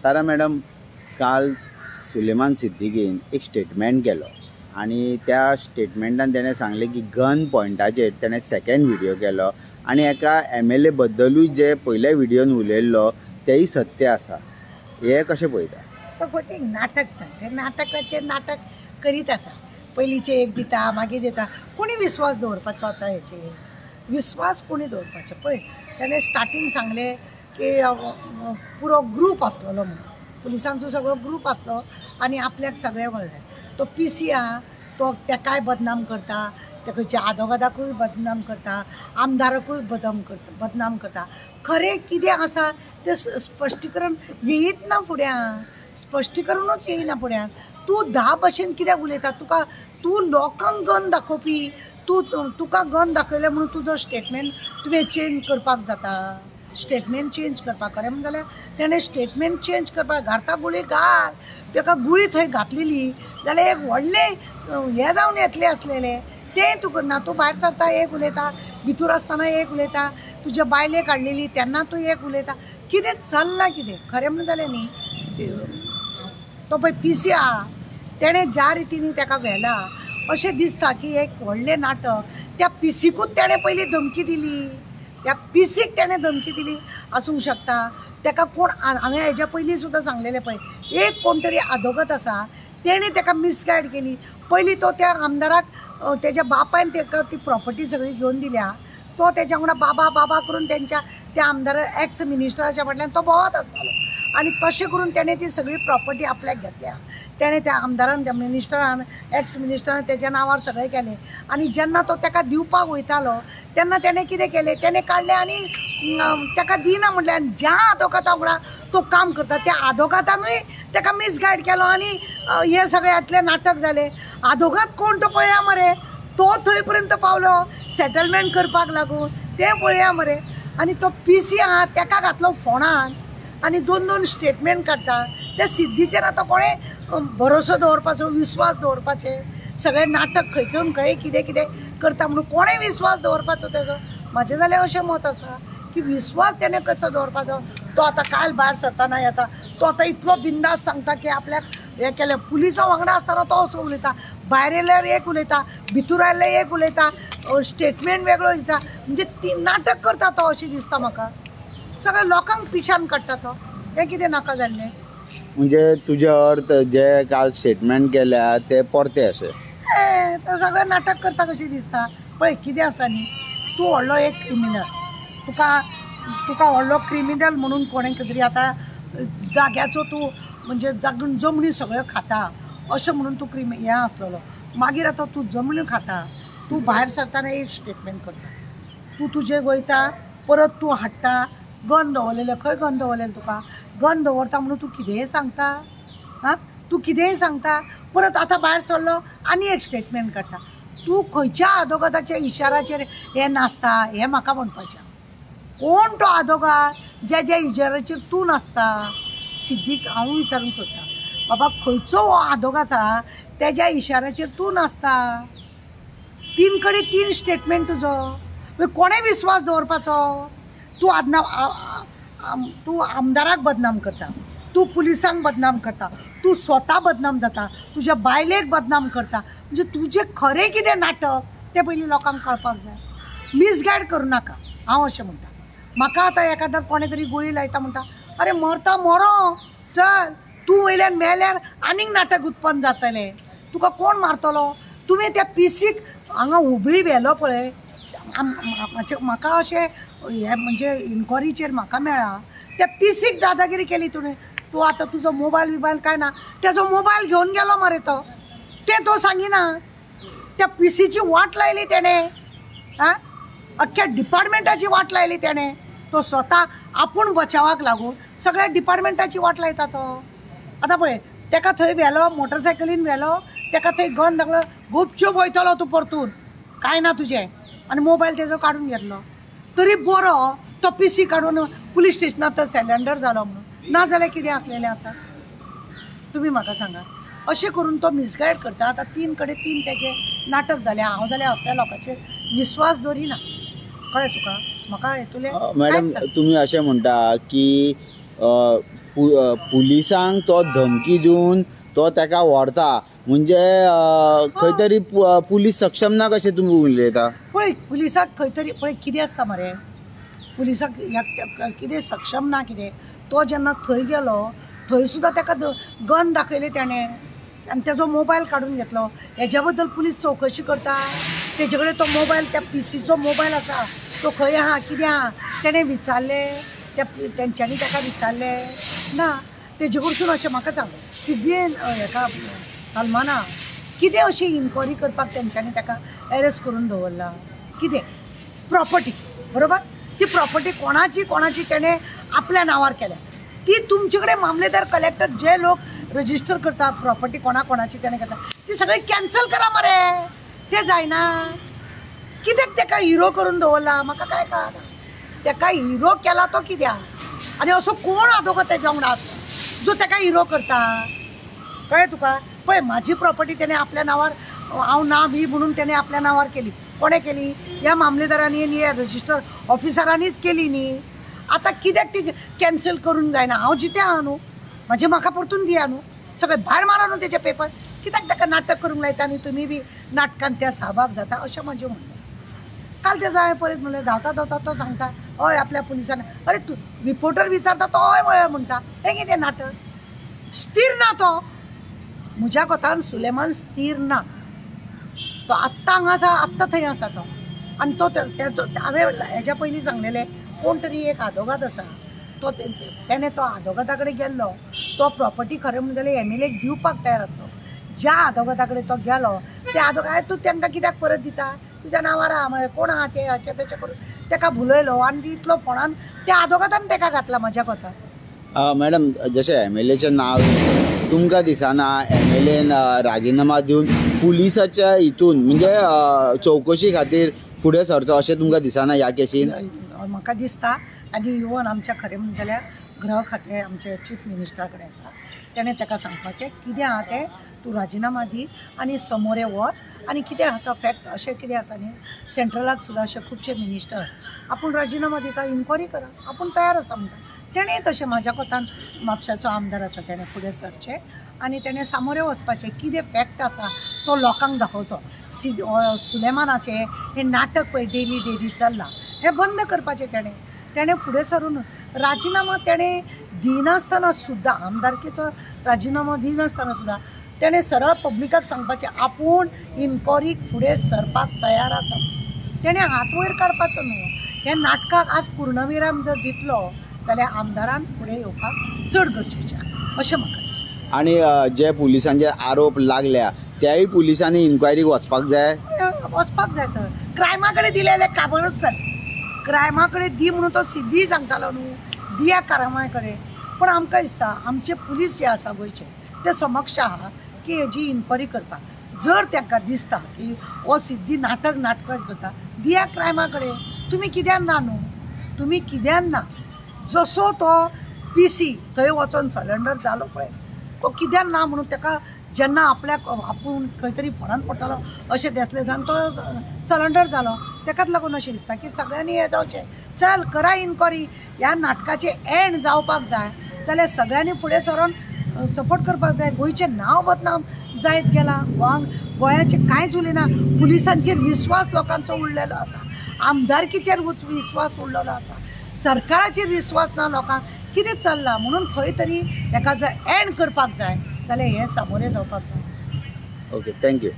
तारा madam, काल सुलेमान सिद्दीकीन एक statement केलो आणि त्या स्टेटमेंटान तेणें सांगलें की गन पॉयंटाचेर तेणें सेकंड व्हिडिओ केलो आणि एका MLA बद्दलूय जे पयल्या व्हिडिओन उलयल्लो तेय सत्य आसा. हे कशें पळयता? तो फटी नाटक ते नाटकाचेर नाटक करीत आसा. पयलींचे एक दिता मागीर दिता. कोणी विश्वास दवरपाचो आतां हेचेर? विश्वास कोणी दवरपाचो? पळय तेणें स्टार्टींग सांगलें की पुरो ग्रूप आसलेलो म्हणून, पुलिसांचो सगळो ग्रूप आसलो आनी आपल्याक सगळें वळलें. तो PC आहा तो तेकाय बदनाम करता, ते खंयच्या आदोगादाकूय बदनाम करता, आमदाराकूय बदनाम करता. खरें कितें आसा तें स्पश्टीकरण येयत ना फुड्यान, स्पश्टीकरणूच येयना फुड्यान. तूं धा भशेन कित्याक उलयता? तूं लोकांक गन दाखोवपी, तुका गन दाखयलें म्हणून तुजो स्टेटमेंट तुवें चेंज करपाक जाता. स्टेटमेंट चेंज करपाक खरें म्हणून जाल्यार तेणें स्टेटमेंट चेंज करपाक घालता गुळी घाल. ताका गुळी थंय घातलेली जाल्यार एक व्हडलें हें जावन येतलें आसलेलें. तें तूं करना. तूं भायर सरता एक उलयता, भितूर आसतना एक उलयता, तुज्या बायलेक हाडलेली तेन्ना तूं एक उलयता. कितें चल्लां कितें? खरें म्हणून जालें न्ही. तो पळय PC आहा तेणें ज्या रितीनी ताका व्हेला अशें दिसता की एक व्हडलें नाटक. त्या PCकूच तेणें पयलीं धमकी दिली, त्या PCक तेणें धमकी दिली आसूंक शकता. ताका कोण, हांवें हेज्या पयलीं सुद्दां सांगलेलें पळय, एक कोण तरी आदोगत आसा तेणें ताका मिसगायड केली. पयलीं तो त्या आमदाराक तेज्या बापायन ताका ती प्रॉपर्टी सगळी घेवन दिल्या. तो तेज्या वांगडा बाबा बाबा करून तेंच्या त्या आमदार एक्स मिनिस्टराच्या फाटल्यान तो भोंवत आसतालो आनी तशें करून तेणें ती सगळी प्रॉपर्टी आपल्याक घेतल्या. तेणें त्या आमदारान, त्या मिनिस्टरान, एक्स मिनिस्टरान तेज्या नांवार सगळें केलें. आनी जेन्ना तो ताका दिवपाक वयतालो तेन्ना तेणें कितें केलें? तेणें काडलें आनी ताका दिना म्हणलें. आनी ज्या आदोगाता वांगडा तो काम करता त्या आदोगातानूय ताका मिसगायड केलो आनी हे सगळ्यांतलें नाटक जालें. आदोगात कोण तो पळया मरे. तो थंय पर्यंत पावलो सेटलमेंट करपाक लागून, तें पळया मरे. आनी तो PC आहा ताका घातलो फोंडान आनी दोन स्टेटमेंट काडटा. त्या सिद्धीचेर आतां कोणें भरोसो दवरपाचो, विश्वास दवरपाचें? सगळें नाटक खंयसून खंय कितें कितें करता म्हणून कोणें विश्वास दवरपाचो तेजो? म्हाजें जाल्यार अशें मत आसा की विश्वास तेणें कसो दवरपाचो? तो आतां काल भायर सरतना येता, तो आतां इतलो बिंदास सांगता की आपल्याक हें केलें. पुलिसा वांगडा आसतना तो असो उलयता, भायर येयल्यार एक उलयता, भितूर आयल्यार एक उलयता, स्टेटमेंट वेगळो दिता. म्हणजे ती नाटक करता तो अशें दिसता म्हाका. सगळ्या लोकांक पिशान काडटा तो. हें कितें नाका जाल्लें? म्हणजे तुजे अर्थ जे काल स्टेटमेंट केल्या ते परते अशें? तो सगळें नाटक करता कशें दिसता. पळय कितें आसा न्ही, तूं व्हडलो एक क्रिमिनल, तुका व्हडलो क्रिमिनल म्हणून कोणें तरी आतां जाग्याचो तूं म्हणजे जमनी सगळ्यो खाता अशें म्हणून तूं हें आसलेलो. मागीर आतां तूं जमनी खाता, तूं भायर सरतना एक स्टेटमेंट करता, तूं तुजें वयता परत तूं हाडटा गन दवरलेलें. खंय गन दवरलेलें? तुका गन दवरता म्हणून तूं कितेंय सांगता? हां, तूं कितेंय सांगता. परत आतां भायर सरलो आनी एक स्टेटमेंट काडटा. तूं खंयच्या आदोगादाच्या इशाराचेर हें नासता हें म्हाका म्हणपाचें. कोण तो आदोगाद ज्या इशाराचेर तूं नासता? सिद्धीक हांव विचारूंक सोदतां, बाबा खंयचो हो आदोगाद आसा तेज्या इशाराचेर तूं नासता? 3 कडेन 3 स्टेटमेंट तुजो. कोणें विश्वास दवरपाचो? तूं आमदाराक बदनाम करता, तूं पुलिसांक बदनाम करता, तूं स्वता बदनाम जाता, तुज्या बायलेक बदनाम करता. म्हणजे तुजें खरें कितें नाटक तें पयलीं लोकांक कळपाक जाय. मिसगायड करूं नाका, हांव अशें म्हणटा. म्हाका आतां एकादर कोणें तरी गुळी लायता म्हणटा, अरे मरता मरो चल, तूं वयल्यान मेल्यार आनीक नाटक उत्पन्न जातलें. तुका कोण मारतलो? तुवें त्या PCक हांगा हुबळी व्हेलो पळय, म्हाका अशें हें म्हणजे इन्क्वायरीचेर म्हाका मेळ्ळा त्या PCक दादागिरी केली तुवें. तूं आतां तुजो मोबायल काय ना, तेजो मोबायल घेवन गेलो मरे तो. तें तो सांगिना. त्या PCची वाट लायली तेणें. आं, अख्ख्या डिपार्टमेंटाची वाट लायली तेणें. तो स्वता आपूण बचावाक लागून सगळ्या डिपार्टमेंटाची वाट लायता तो. आतां पळय ताका थंय व्हेलो, मोटरसायकलीन व्हेलो, ताका थंय गन दाखलो, गुपचूप वयतलो तूं परतून, कांय ना तुजें. आनी मोबायल तेजो काडून घेतलो. तरी बरो तो PC काडून पुलीस स्टेशनार तो सरेंडर जालो म्हणून. ना जाल्यार कितें आसलेलें आतां? तुमी म्हाका सांगा. अशें करून तो मिसगायड करता. आतां 3 कडेन 3 तेजें नाटक जालें. हांव जाल्यार असल्या लोकांचेर विश्वास दवरिना. कळ्ळें तुका? म्हाका हेतुले मॅडम तुम्ही अशें म्हणटा की पुलिसांक तो धमकी दिवन तो ताका व्हरता म्हणजे खंय तरी पुलीस सक्षम ना कशें तुमी उलयता. पळय पुलिसाक खंय तरी पळय कितें आसता मरे पुलिसाक कितें सक्षम ना कितें तो जेन्ना थंय गेलो थंय सुद्दां ताका गन दाखयलें ताणें आनी तेजो मोबायल काडून घेतलो. हेज्या बद्दल पुलीस चवकशी करता. तेजे कडेन तो मोबायल त्या पीसीचो मोबायल आसा तो खंय आहा कितें आहा तेणें विचारलें तेंच्यांनी ताका विचारलें ना. तेजे कडसून अशें म्हाका सांग सिद्धीन हेका सलमाना कितें अशी इन्क्वायरी करपाक तेंच्यांनी ताका एरेस्ट करून दवरला कितें प्रॉपर्टी बरोबर ती प्रॉपर्टी कोणाची तेणें आपल्या नांवार केल्या ती तुमचे कडेन मामलेदार कलेक्टर जे लोक रजिस्टर करता प्रॉपर्टी कोणाची तेणें घेतला ती सगळी कॅन्सल करा मरे. ते जायना कित्याक ताका हिरो करून दवरला म्हाका काय कळना. ताका हिरो केला तो कित्याक आनी असो कोण आदोगो तेज्या वांगडा आसा जो ताका हिरो करता कळ्ळें तुका. पळय म्हाजी प्रॉपर्टी तेणें आपल्या नांवार हांव ना बी म्हणून तेणें आपल्या नांवार केली. कोणें केली ह्या मामलेदारांनी आनी ह्या रजिस्टर ऑफिसरांनीच केली न्ही. आतां कित्याक ती कॅन्सल करून जायना. हांव जिते आहा न्हू म्हाका परतून दिया न्हू सगळे भायर मारा न्हू तेजे पेपर कित्याक ताका नाटक करूंक लायता आनी तुमी बी नाटकान त्या सहभाग जाता अशें म्हजें म्हणणें. काल तेजो हांवें परत म्हणलें धांवता तो सांगता हय आपल्या पुलिसान अरे तूं रिपोर्टर विचारता तो हय म्हळ्यार म्हणटा हें कितें नाटक स्थिर ना तो. म्हज्या कोतान सुलेमान स्थिर ना तो आत्तां हांगा आसा आत्तां थंय आसा तो आनी तो हांवें हेज्या पयलीं सांगलेलें कोण तरी एक आदोगाद आसा तो तेणें तो आदोगादा कडेन गेल्लो तो प्रॉपर्टी खरें म्हणून जाल्यार एमएलएक दिवपाक तयार आसलो. ज्या आदोगादा कडेन तो गेलो ते आदोगाद तूं तांकां कित्याक परत दिता तुज्या नांवार आहा म्हळ्यार कोण आहा ते अशें तशें करून ताका भुलयलो आनी इतलो फोणान त्या आदोगादान ताका घातला म्हाज्या कोतान. मॅडम जशें एमएलएचें नांव तुमकां दिसना एमएलएन राजिनामा दिवन पुलिसाच्या हितून म्हणजे चवकशी खातीर फुडें सरचो अशें तुमकां दिसना ह्या केसीन. म्हाका दिसता आनी इवन आमच्या खरें म्हणलें जाल्यार गृह खातें आमचे चीफ मिनिस्टरा कडेन आसा तेणें ताका सांगपाचें कितें आहा तें तूं राजिनामा दी आनी समोरे वच आनी कितें आसा फॅक्ट अशें कितें आसा न्ही सेंट्रलाक सुद्दां अशे खुबशे मिनिस्टर आपूण राजिनामा दिता इन्क्वायरी करा आपूण तयार आसा म्हणटा. तेणें तशें म्हाज्या कोतान म्हापशाचो आमदार आसा तेणें फुडें सरचें आनी तेणें सामोरे वचपाचें कितें फॅक्ट आसा तो लोकांक दाखोवचो. सुलेमानाचें हें नाटक पळय डेली चल्लां हें बंद करपाचें तेणें फुडें सरून राजिनामा तेणें दिनासतना सुद्दां आमदारकीचो राजिनामा दिनासतना सुद्दां तेणें सरळ पब्लिकाक सांगपाचें आपूण इन्क्वायरीक फुडें सरपाक तयार आसा. तेणें हात वयर काडपाचो न्हू. हे नाटकाक आज पूर्णविराम जर दितलो जाल्यार आमदारान फुडें येवपाक चड गरजेचें अशें म्हाका दिसता. आनी जे पुलिसांचेर आरोप लागल्या त्याय पुलिसांनी इन्क्वायरीक वचपाक जाय तर क्रायमा कडेन दिलेले काबरूच जालें. क्रायमा कडेन दी म्हणून तो सिद्धी सांगतालो न्हू दिया क्रायमा कडेन पण आमकां दिसता आमचे पुलीस जे आसा गोंयचे ते समक्ष आहा की हेजी इन्क्वायरी करपाक जर ताका दिसता की हो सिद्धी नाटक करता दिया क्रायमा कडेन. तुमी कित्याक ना न्हू तुमी कित्याक ना जसो तो पीसी थंय वचोन सरेंडर जालो पळय तो कित्याक ना म्हणून ताका जेन्ना आपल्याक आपूण खंय तरी फोंडान पडटलो अशें दिसलें जावन तो सरेंडर जालो. ताकाच लागून अशें दिसता की सगळ्यांनी हें जावचें चल करा इन्क्वायरी ह्या नाटकाचें एंड जावपाक जाय जाल्यार सगळ्यांनी फुडें सरोन सपोर्ट करपाक जाय. गोंयचें नांव बदनाम जायत गेलां गोंयाचें कांयच उलयना. पुलिसांचेर विस्वास लोकांचो उरलेलो आसा आमदारकीचेर विस्वास उरलेलो आसा सरकाराचेर विस्वास ना लोकांक कितें चल्लां म्हणून खंय तरी हेका जर एंड करपाक जाय जाल्यार हें सामोरें जावपाक जाय. Okay thank you.